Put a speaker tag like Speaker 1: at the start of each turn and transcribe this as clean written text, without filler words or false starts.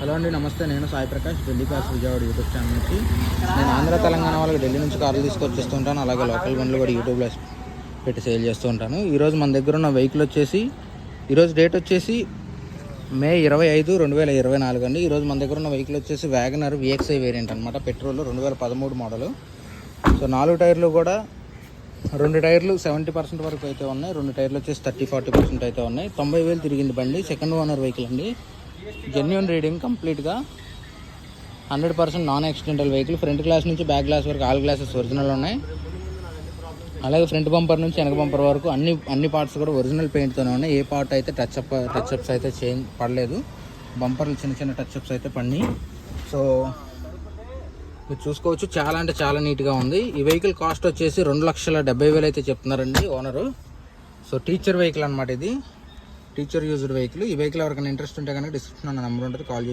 Speaker 1: Hello అండి, నమస్తే. నేను Sai Prakash, Delhi cars Vijayawada YouTube channel నుంచి. నేను ఆంధ్ర తెలంగాణ వాళ్ళకి ఢిల్లీ నుంచి కార్లు తీసుకొచ్చేస్తూ ఉంటాను. అలాగే లోకల్ బండ్లు కూడా యూట్యూబ్లో పెట్టి సేల్ చేస్తూ ఉంటాను. ఈరోజు మన దగ్గర ఉన్న వెహికల్ వచ్చేసి, ఈరోజు డేట్ వచ్చేసి మే 25, 2024 అండి. ఈరోజు మన దగ్గర ఉన్న వెహికల్ వచ్చేసి వ్యాగనర్ VXI వేరియంట్ అనమాట. Petrol 2013 model. సో 4 టైర్లు కూడా, 2 టైర్లు 70% వరకు అయితే ఉన్నాయి, 2 టైర్లు వచ్చేసి 30-40% అయితే ఉన్నాయి. 90,000 తిరిగింది బండి. సెకండ్ ఓనర్ వెహికల్ అండి. జెన్యూన్ రీడింగ్, కంప్లీట్గా 100% non accidental vehicle. Front glass నుంచి బ్యాక్ గ్లాస్ వరకు ఆల్ గ్లాసెస్ ఒరిజినల్ ఉన్నాయి. అలాగే ఫ్రంట్ బంపర్ నుంచి వెనక బంపర్ వరకు అన్ని పార్ట్స్ కూడా ఒరిజినల్ పెయింట్తోనే ఉన్నాయి. ఏ పార్ట్ అయితే టచ్అప్స్ అయితే చేంజ్ పడలేదు. బంపర్లు చిన్న టచ్అప్స్ అయితే పడినాయి. సో మీరు చూసుకోవచ్చు, చాలా అంటే చాలా నీట్గా ఉంది. ఈ వెహికల్ కాస్ట్ వచ్చేసి 2,70,000 అయితే చెప్తున్నారండి ఓనరు. సో టీచర్ వెహికల్ అనమాట ఇది, టీచర్ యూజ్డ్ వెహికల్. ఈ వెహికల్ ఎవరికైనా ఇంట్రెస్ట్ ఉంటే కనుక డిస్క్రిప్షన్లో నా నెంబర్ ఉంటుంది, కాల్ చేయొచ్చు.